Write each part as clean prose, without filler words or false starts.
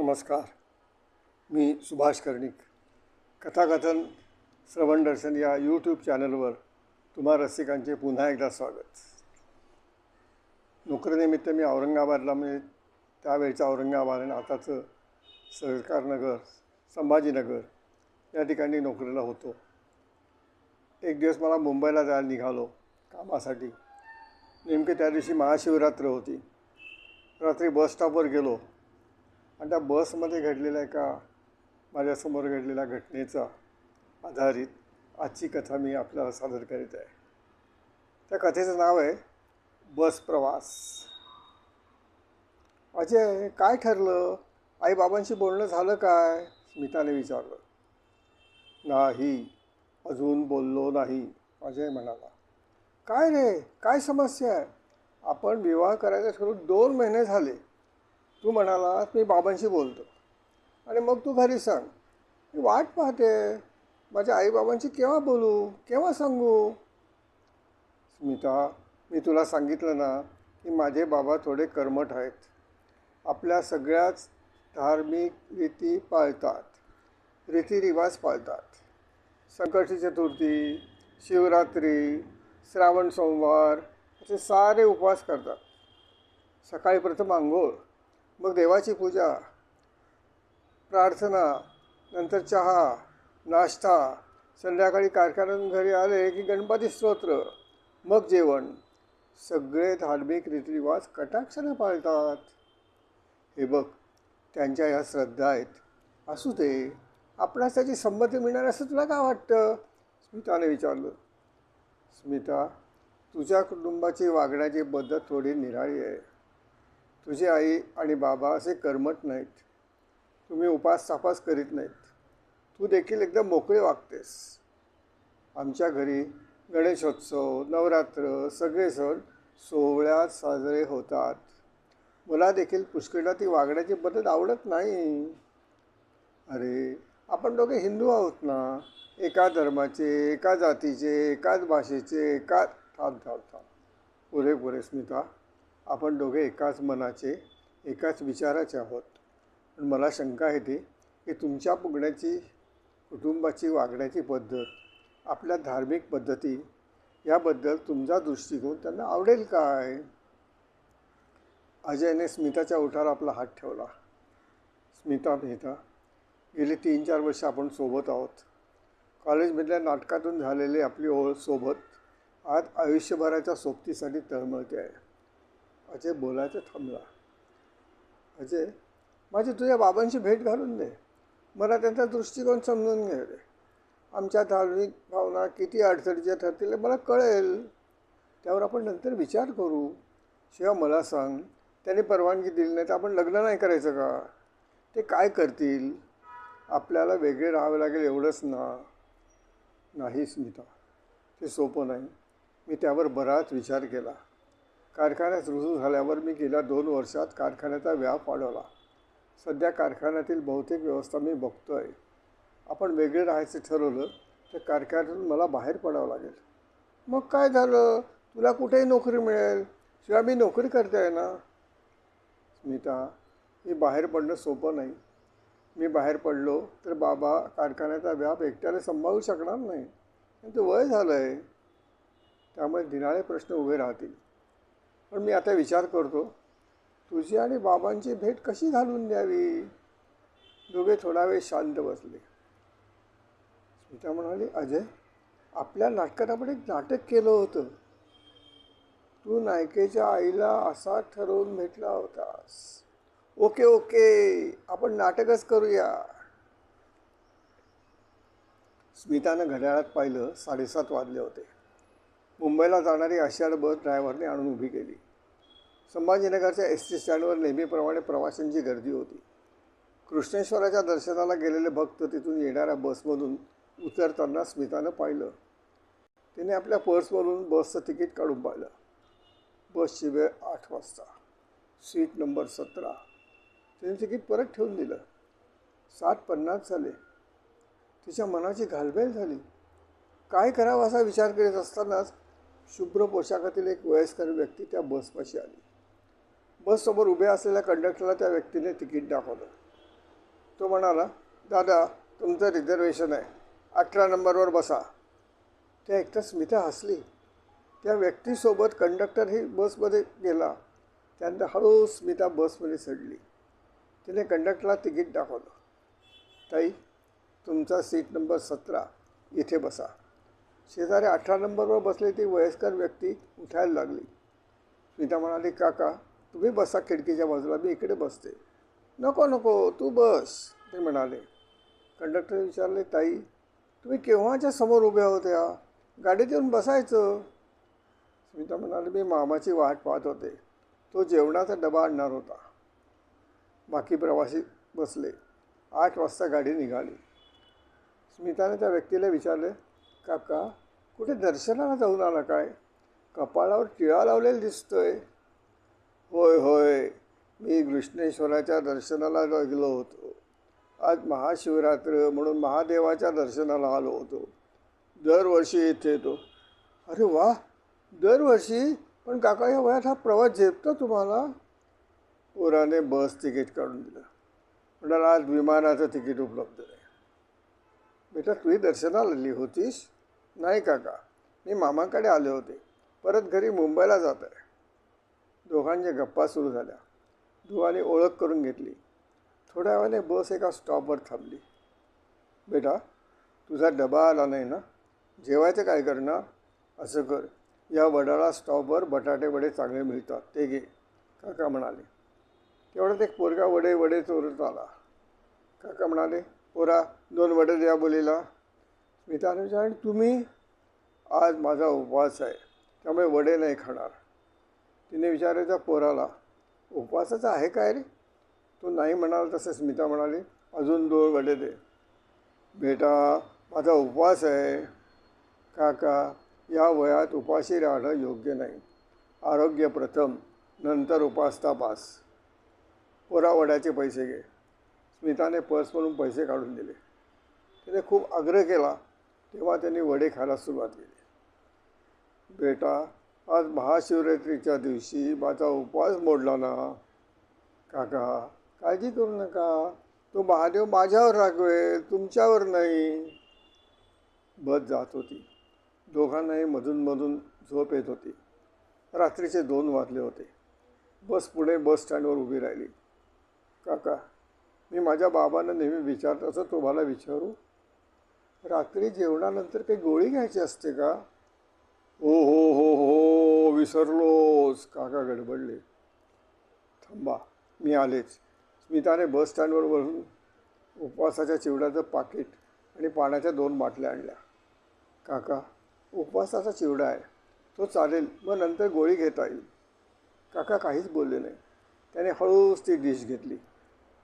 नमस्कार. मी सुभाष कर्णिक. कथाकथन श्रवण दर्शन या यूट्यूब चॅनलवर तुम्हा रसिकांचे पुन्हा एकदा स्वागत. नोकरीनिमित्त मी औरंगाबादला, म्हणजे त्यावेळचं औरंगाबाद आणि आताचं सरकारनगर, संभाजीनगर या ठिकाणी नोकरीला होतो. एक दिवस मला मुंबईला जायला निघालो कामासाठी. नेमके त्या दिवशी महाशिवरात्र होती. रात्री बस स्टॉपवर गेलो आणि त्या बसमध्ये घडलेल्या माझ्यासमोर घडलेल्या घटनेचा आधारित आजची कथा मी आपल्याला सादर करीत आहे. त्या कथेचं नाव आहे बस प्रवास. अजय, काय ठरलं? आईबाबांशी बोलणं झालं काय? स्मिताने विचारलं. नाही, अजून बोललो नाही, अजय म्हणाला. काय रे, काय समस्या आहे? आपण विवाह करायचा ठरवून 2 महिने झाले. तू म्हणालास मी बाबांशी बोलतो आणि मग तू घरी सांग. मी वाट पाहते. माझ्या आईबाबांशी केव्हा बोलू, केव्हा सांगू? स्मिता, मी तुला सांगितलं ना की माझे बाबा थोडे कर्मठ आहेत. आपल्या सगळ्याच धार्मिक रीती पाळतात, रीतिरिवाज पाळतात. संकष्टी चतुर्थी, शिवरात्री, श्रावण सोमवार असे सारे उपवास करतात. सकाळी प्रथम आंघोळ, मग देवाची पूजा, प्रार्थना, नंतर चहा, नाश्ता. संध्याकाळी कारखान्यातून घरी आले की गणपती स्तोत्र, मग जेवण. सगळे धार्मिक रीतिरिवाज कटाक्षाने पाळतात. हे बघ, त्यांच्या ह्या श्रद्धा आहेत. असू दे, आपणास त्याची संमती मिळणार असं तुला काय वाटतं? स्मिताने विचारलं. स्मिता, तुझ्या कुटुंबाची वागण्याची पद्धत थोडी निराळी आहे. तुझी आई आणि बाबा असे कर्मठ नाहीत. तुम्ही उपास तापास करीत नाहीत. तू देखील एकदम मोकळे वागतेस. आमच्या घरी गणेशोत्सव, नवरात्र, सगळे सण सोहळ्यात साजरे होतात. मला देखील पुष्कळदा ती वागण्याची पद्धत आवडत नाही. अरे, आपण दोघे हिंदू आहोत ना, एका धर्माचे, एका जातीचे, एकाच भाषेचे, थांब. पुरे स्मिता, आपण दोघे एकाच मनाचे, एकाच विचाराचे आहोत. पण मला शंका येते की तुमच्या कुटुंबाची वागण्याची पद्धत, आपल्या धार्मिक पद्धती याबद्दल तुमचा दृष्टिकोन त्यांना आवडेल काय? अजयने स्मिताच्या ओठावर आपला हात ठेवला. स्मिता मेहता, गेली 3-4 वर्ष आपण सोबत आहोत. कॉलेजमधल्या नाटकातून झालेली आपली ओळख सोबत आज आयुष्यभराच्या सोबतीसाठी तळमळते आहे. अजय बोलायचं थांबला. अजय, माझी तुझ्या बाबांशी भेट घालून दे. मला त्यांचा दृष्टिकोन समजून घे. आमच्या धार्मिक भावना किती अडचणीच्या ठरतील मला कळेल. त्यावर आपण नंतर विचार करू. शिवाय मला सांग, त्यांनी परवानगी दिली नाही तर आपण लग्न नाही करायचं का? ते काय करतील? आपल्याला वेगळे राहावे लागेल एवढंच ना? नाही स्मिता, ते सोपं नाही. मी त्यावर बराच विचार केला. कारखान्यात रुजू झाल्यावर मी गेल्या 2 वर्षात कारखान्याचा व्याप वाढवला. सध्या कारखान्यातील बहुतेक व्यवस्था मी बघतो आहे. आपण वेगळे राहायचं ठरवलं तर कारखान्यातून मला बाहेर पडावं लागेल. मग काय झालं? तुला कुठेही नोकरी मिळेल. शिवाय मी नोकरी करते आहे ना. स्मिता, मी बाहेर पडणं सोपं नाही. मी बाहेर पडलो तर बाबा कारखान्याचा व्याप एकट्याने सांभाळू शकणार नाही. त्यांचं वय झालं आहे. त्यामुळे दिनाळे प्रश्न उभे राहतील. पण मी आता विचार करतो, तुझी आणि बाबांची भेट कशी घालून द्यावी? दोघे थोडा वेळ शांत बसले. स्मिता म्हणाली, अजय, आपल्या नाटकात आपण एक नाटक केलं होतं. तू नायिकेच्या आईला असा ठरवून भेटला होतास. ओके, आपण नाटकच करूया. स्मितानं घड्याळात पाहिलं. 7:30 वाजले होते. मुंबईला जाणारी आषाढ बस ड्रायव्हरने आणून उभी केली. संभाजीनगरच्या एसटी स्टँडवर नेहमीप्रमाणे प्रवाशांची गर्दी होती. कृष्णेश्वराच्या दर्शनाला गेलेले भक्त तिथून येणाऱ्या बसमधून उतरताना स्मितानं पाहिलं. तिने आपल्या पर्समधून बसचं तिकीट काढून पाहिलं. बसची वेळ 8 वाजता, सीट नंबर 17. तिने तिकीट परत ठेवून दिलं. 7:50 झाले. तिच्या मनाची घालमेल झाली. काय करावं असा विचार करीत असतानाच शुभ्र पोशाखातील एक वयस्कर व्यक्ती त्या बसपाशी आली. बससमोर उभ्या असलेल्या कंडक्टरला त्या व्यक्तीने तिकीट दाखवलं. तो म्हणाला, दादा तुमचं रिझर्वेशन आहे, 18 नंबरवर बसा. ते ऐकता स्मिता हसली. त्या व्यक्तीसोबत कंडक्टरही बसमध्ये गेला. त्यानंतर हळू स्मिता बसमध्ये चढली. तिने कंडक्टरला तिकीट दाखवलं. ताई तुमचा सीट नंबर 17 इथे बसा. शेजारी 18 नंबरवर बसली ती वयस्कर व्यक्ती उठायला लागली. स्मिता म्हणाली, काका तुम्ही बसा खिडकीच्या बाजूला, मी इकडे बसते. नको नको तू बस, ते म्हणाले. कंडक्टर विचारले, ताई तुम्ही केव्हाच्या समोर उभ्या होत्या, गाडीत येऊन बसायचं. स्मिता म्हणाली, मी मामाची वाट पाहत होते, तो जेवणाचा डबा आणणार होता. बाकी प्रवासी बसले. 8 वाजता गाडी निघाली. स्मिताने त्या व्यक्तीला विचारले, काका कुठे दर्शनाला जाऊन आला काय, कपाळावर टिळा लावलेला दिसतोय. होय होय, मी घृष्णेश्वराच्या दर्शनाला गेलो होतो. आज महाशिवरात्र म्हणून महादेवाच्या दर्शनाला आलो होतो. दरवर्षी येथे येतो. अरे वा, दरवर्षी? पण काका या वयात हा प्रवास झेपतो तुम्हाला? पोराने बस तिकीट काढून दिलं. म्हणाला, आज विमानाचं तिकीट उपलब्ध नाही. बेटा तुही दर्शनाला आली होतीस? नाही काका, मी मामाकडे आले होते, परत घरी मुंबईला जात आहे. दोघांच्या गप्पा सुरू झाल्या. दोघांनी ओळख करून घेतली. थोड्या वेळाने बस एका स्टॉपवर थांबली. बेटा तुझा डबा आला नाही ना, जेवायचं काय करणार? असं कर, या वडाळा स्टॉपवर बटाटे वडे चांगले मिळतात, ते घे, काका म्हणाले. तेवढ्यात एक पोरगा वडे वडे चोरत आला. काका म्हणाले, पोरा 2 वडे द्या बोलीला. स्मिताने विचारले, तुम्ही? आज माझा उपवास आहे, त्यामुळे वडे नाही खाणार. तिने विचारले त्या पोराला, उपवासाचा आहे काय रे? तो नाही म्हणाला. तसं स्मिता म्हणाली, अजून 2 वडे दे. बेटा माझा उपवास आहे. काका या वयात उपाशी राहणं योग्य नाही. आरोग्य प्रथम, नंतर उपासतापास. पोरा वड्याचे पैसे घे. स्मिताने पर्समधून पैसे काढून दिले. तिने खूप आग्रह केला तेव्हा त्यांनी वडे खायला सुरुवात केली. बेटा आज महाशिवरात्रीच्या दिवशी माझा उपवास मोडला ना. काका काळजी करू नका, तो महादेव माझ्यावर रागवेल, तुमच्यावर नाही. बस जात होती. दोघांनाही मधून झोप येत होती. रात्रीचे 2 वाजले होते. बस पुणे बस स्टँडवर उभी राहिली. काका मी माझ्या बाबांना नेहमी विचारत असं तुम्हाला विचारू, रात्री जेवणानंतर काही गोळी घ्यायची असते का? हो हो हो हो विसरलोच, काका गडबडले. थांबा मी आलेच. स्मिताने बस स्टँडवर वरून उपवासाच्या चिवड्याचं पाकिट आणि पाण्याच्या 2 बाटल्या आणल्या. काका उपवासाचा चिवडा आहे, तो चालेल, मग नंतर गोळी घेता येईल. काका काहीच बोलले नाही. त्याने हळूच ती डिश घेतली.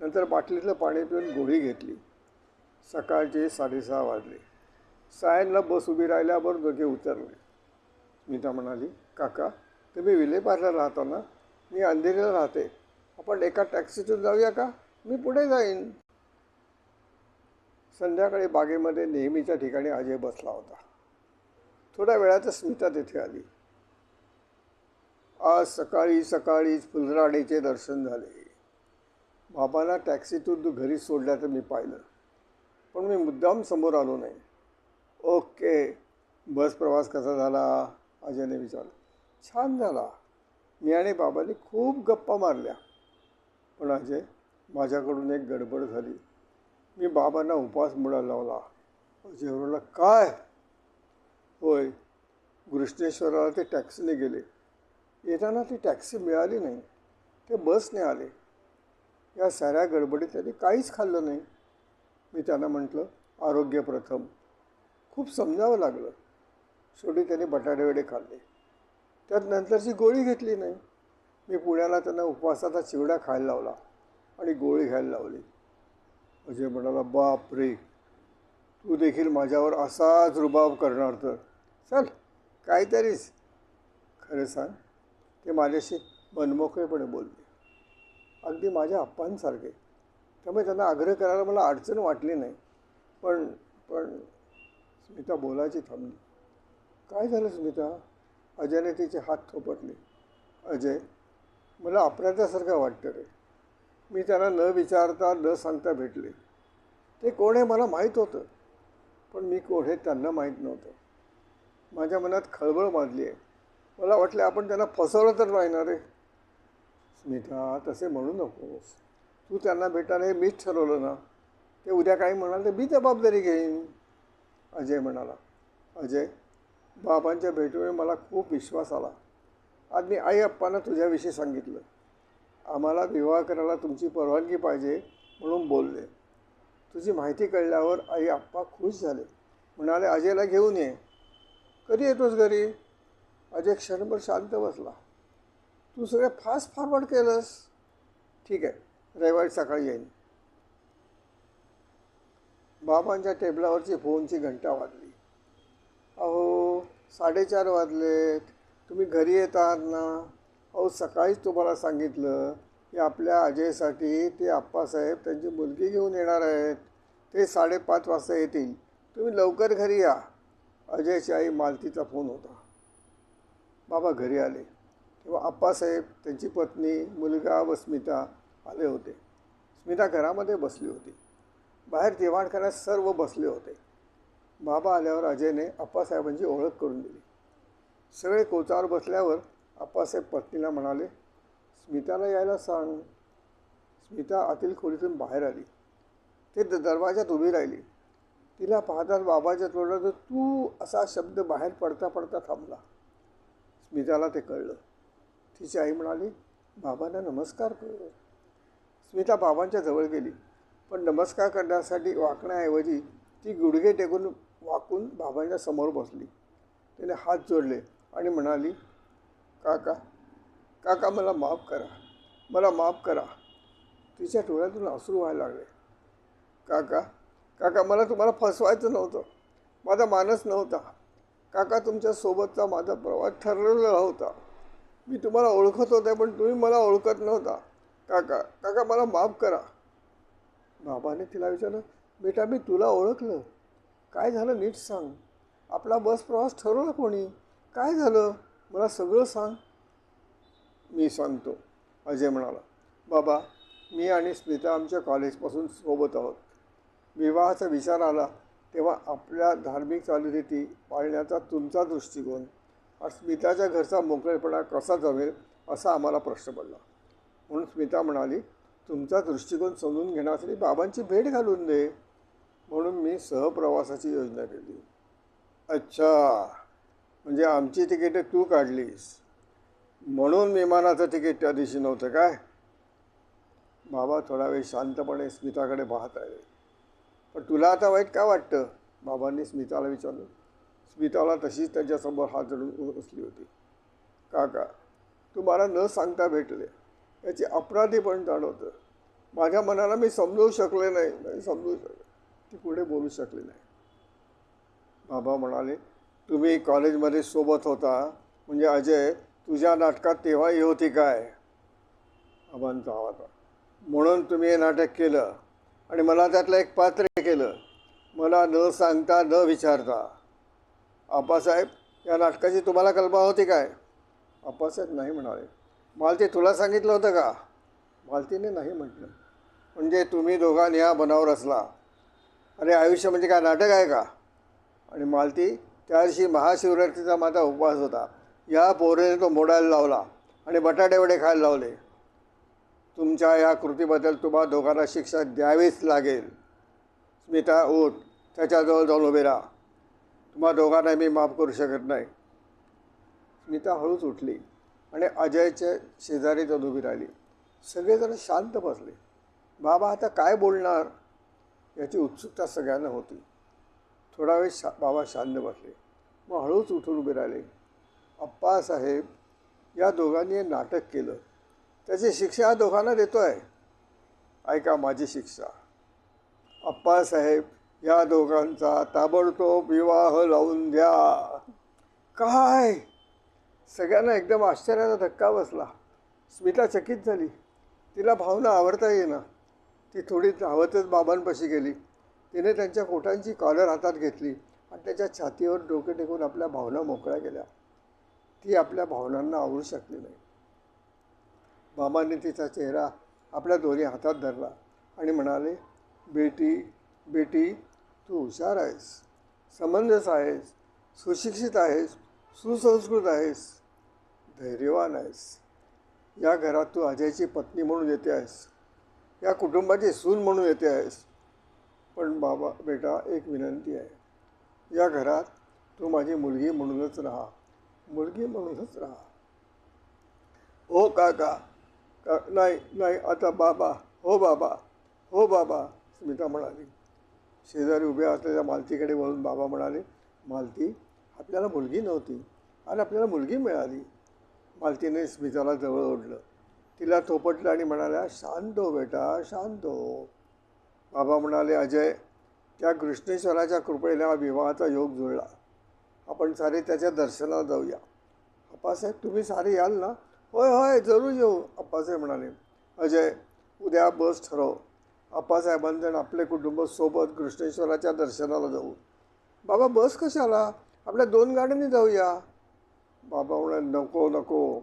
नंतर बाटलीतलं पाणी पिऊन गोळी घेतली. सकाळचे 6:30 वाजले. सायनला बस उभी राहिल्यावर दोघे उतरले. स्मिता म्हणाली, काका तुम्ही विलेपार्ला राहता ना, मी अंधेरीला राहते, आपण एका टॅक्सीतून जाऊया का? मी पुढे जाईन. संध्याकाळी बागेमध्ये नेहमीच्या ठिकाणी अजय बसला होता. थोड्या वेळातच स्मिता तिथे आली. आज सकाळीच फुलराणीचे दर्शन झाले. बाबांना टॅक्सीतून घरी सोडल्याचं मी पाहिलं, पण मी मुद्दाम समोर आलो नाही. ओके, बस प्रवास कसा झाला? अजयने विचारलं. छान झाला. मी आणि बाबांनी खूप गप्पा मारल्या. पण अजय माझ्याकडून एक गडबड झाली. मी बाबांना उपवास मोडायला लावला. अजय म्हणाला, काय? होय, घृष्णेश्वराला ते टॅक्सीने गेले. येताना ती टॅक्सी मिळाली नाही, ते बसने आले. या साऱ्या गडबडीत त्यांनी काहीच खाल्लं नाही. मी त्यांना म्हटलं, आरोग्य प्रथम. खूप समजावं लागलं. शेवटी त्यांनी बटाटे वडे खाल्ले. त्यात नंतरची गोळी घेतली नाही. मी पुण्याला त्यांना उपवासाचा चिवडा खायला लावला आणि गोळी घ्यायला लावली. अजय म्हणाला, बाप रे, तू देखील माझ्यावर असाच रुबाब करणार तर? चल काहीतरीच. खरं सांग, ते माझ्याशी मनमोकळेपणे बोलले, अगदी माझ्या अप्पांसारखे. त्यामुळे त्यांना आग्रह करायला मला अडचण वाटली नाही. पण स्मिता बोलायची थांबली. काय झालं स्मिता? अजयने तिचे हात थोपटले. अजय मला अपराधासारखं वाटतं रे. मी त्यांना न विचारता न सांगता भेटले. ते कोण आहे मला माहीत होतं, पण मी कोण हे त्यांना माहीत नव्हतं. माझ्या मनात खळबळ माजली आहे. मला वाटले आपण त्यांना फसवलं तर नाही ना रे. स्मिता, तसे म्हणू नकोस. तू त्यांना भेटायला हे मीच ठरवलं ना. ते उद्या काही म्हणाल तर मी जबाबदारी घेईन. अजय म्हणाला. अजय, बाबांच्या भेटीमुळे मला खूप विश्वास आला. आज मी आई अप्पांना तुझ्याविषयी सांगितलं. आम्हाला विवाह करायला तुमची परवानगी पाहिजे म्हणून बोलले. तुझी माहिती कळल्यावर आई अप्पा खुश झाले. म्हणाले, अजयला घेऊन ये. कधी येतोस घरी? अजय क्षणभर शांत बसला. तू सगळं फास्ट फॉरवर्ड केलंस. ठीक आहे, रविवारी सकाळी येईन. बाबांच्या टेबलावरची फोनची घंटा वाजली. अहो, 4:30 वाजलेत. तुम्ही घरी येत आहात ना? अहो, सकाळीच तुम्हाला सांगितलं की आपल्या अजयसाठी ते अप्पासाहेब त्यांची मुलगी घेऊन येणार आहेत. ते 5:30 वाजता येतील. तुम्ही लवकर घरी या. अजयची आई मालतीचा फोन होता. बाबा घरी आले तेव्हा अप्पासाहेब, त्यांची पत्नी, मुलगा व स्मिता आले होते. स्मिता घरामध्ये बसली होती. बाहेर दिवाणखान्यात सर्व बसले होते. बाबा आल्यावर अजयने अप्पासाहेबांची ओळख करून दिली. सगळे कोचावर बसल्यावर अप्पासाहेब पत्नीला म्हणाले, स्मिताला यायला सांग. स्मिता आतील खोलीतून बाहेर आली. ते दरवाजात उभी राहिली. तिला पाहताच बाबाच्या तोंडातून तू असा शब्द बाहेर पडता पडता थांबला. स्मिताला ते कळलं. तिची आई म्हणाली, बाबांना नमस्कार कर. स्मिता बाबांच्या जवळ गेली, पण नमस्कार करण्यासाठी वाकण्याऐवजी ती गुडघे टेकून वाकून बाबांच्या समोर बसली. तिने हात जोडले आणि म्हणाली, काका, काका मला माफ करा, मला माफ करा. तिच्या डोळ्यातून अश्रू व्हायला लागले. काका, काका, मला तुम्हाला फसवायचं नव्हतं. माझा मानस नव्हता. काका, तुमच्यासोबतचा माझा प्रवास ठरलेला होता. मी तुम्हाला ओळखत होते, पण तुम्ही मला ओळखत नव्हता. काका, काका, मला माफ करा. बाबाने तिला विचारलं, बेटा, मी तुला ओळखलं. काय झालं नीट सांग. आपला बस प्रवास ठरवला कोणी? काय झालं? मला सगळं सांग. मी सांगतो, अजय म्हणाला. बाबा, मी आणि स्मिता आमच्या कॉलेजपासून सोबत आहोत. विवाहाचा विचार आला तेव्हा आपल्या धार्मिक चालीरीती पाळण्याचा तुमचा दृष्टिकोन आणि स्मिताच्या घरचा मोकळेपणा कसा जमेल असा आम्हाला प्रश्न पडला. म्हणून स्मिता म्हणाली, तुमचा दृष्टिकोन समजून घेण्यासाठी बाबांची भेट घालून दे. म्हणून मी सहप्रवासाची योजना केली. अच्छा, म्हणजे आमची तिकीटे तू काढलीस, म्हणून विमानाचं तिकीट त्या दिवशी नव्हतं काय? बाबा थोडा वेळ शांतपणे स्मिताकडे पाहत राहिले. पण तुला आता वाईट का वाटतं? बाबांनी स्मिताला विचारलं. स्मिताला तशीच त्यांच्यासमोर हात जोडून बसली होती. काका, तुम्हाला न सांगता भेटले याची अपराधीपण जाणवतं. माझ्या मनाला मी समजवू शकले नाही समजू शकले. ती पुढे बोलू शकली नाही. बाबा म्हणाले, तुम्ही कॉलेजमध्ये सोबत होता म्हणजे अजय तुझ्या नाटकात तेव्हाही होती काय? बाबांचा आवाज. म्हणून तुम्ही हे नाटक केलं आणि मला त्यातलं एक पात्र केलं, मला न सांगता न विचारता. आप्पासाहेब, या नाटकाची तुम्हाला कल्पना होती काय? आप्पासाहेब नाही म्हणाले. मालती, तुला सांगितलं होतं का? मालतीने नाही म्हटलं. म्हणजे तुम्ही दोघांनी हा बनावर असला. अरे, आयुष्य म्हणजे काय नाटक आहे का? आणि मालती, त्या दिवशी महाशिवरात्रीचा माझा उपवास होता. या पोरेने तो मोडायला लावला आणि बटाटे वडे खायला लावले. तुमच्या या कृतीबद्दल तुम्हा दोघांना शिक्षा द्यावीच लागेल. स्मिता, उठ, त्याच्याजवळ जाऊन उभे राहा. तुम्हा दोघांना मी माफ करू शकत नाही. स्मिता हळूच उठली आणि अजयच्या शेजारी जाऊन उभी राहिली. सगळेजण शांत बसले. बाबा आता काय बोलणार याची उत्सुकता सगळ्यांना होती. थोडा वेळ बाबा शांत बसले, मग हळूच उठून उभे राहिले. अप्पासाहेब, या दोघांनी हे नाटक केलं, त्याची शिक्षा या दोघांना देतो आहे. ऐका माझी शिक्षा. अप्पासाहेब, या दोघांचा ताबडतोब विवाह लावून द्या. काय? सगळ्यांना एकदम आश्चर्याचा धक्का बसला. स्मिता चकित झाली. तिला भावना आवरता येईना. ती थोडी धावतच बाबांपाशी गेली. तिने त्यांच्या कोटांची कॉलर हातात घेतली आणि त्याच्या छातीवर डोके टेकून आपल्या भावना मोकळ्या केल्या. ती आपल्या भावनांना आवरू शकली नाही. बाबांनी तिचा चेहरा आपल्या दोन्ही हातात धरला आणि म्हणाले, बेटी बेटी, तू हुशार आहेस, समंजस आहेस, सुशिक्षित आहेस, सुसंस्कृत आहेस, धैर्यवान आहेस. या घरात तू अजयची पत्नी म्हणून येते आहेस, या कुटुंबाची सून म्हणून येते आहेस. पण बाबा बेटा, एक विनंती आहे, या घरात तू माझी मुलगी म्हणूनच राहा, मुलगी म्हणूनच राहा. हो काका, नाही नाही, आता बाबा, हो बाबा, हो बाबा, स्मिता म्हणाली. शेजारी उभ्या असलेल्या मालतीकडे वळून बाबा म्हणाले, मालती, आपल्याला मुलगी नव्हती, आणि आपल्याला मुलगी मिळाली. मालतीने स्मिताला जवळ ओढलं, तिला थोपटलं आणि म्हणाल्या, शांत हो बेटा, शांत हो. बाबा म्हणाले, अजय, त्या कृष्णेश्वराच्या कृपेने हा विवाहाचा योग जुळला. आपण सारे त्याच्या दर्शनाला जाऊया. अप्पासाहेब, तुम्ही सारे याल ना? होय होय, जरूर येऊ, अप्पासाहेब म्हणाले. अजय, उद्या बस ठरव, अप्पासाहेबांचं आपले कुटुंब सोबत कृष्णेश्वराच्या दर्शनाला जाऊ. बाबा, बस कशाला, आपल्या 2 गाड्यांनी जाऊया. बाबा म्हणाले, नको नको,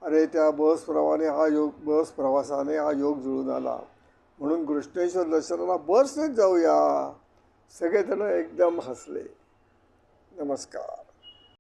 अरे त्या बस प्रवासाने हा योग जुळून आला, म्हणून कृष्णेश्वर दर्शनाला बसनेच जाऊया. सगळेजण एकदम हसले. नमस्कार.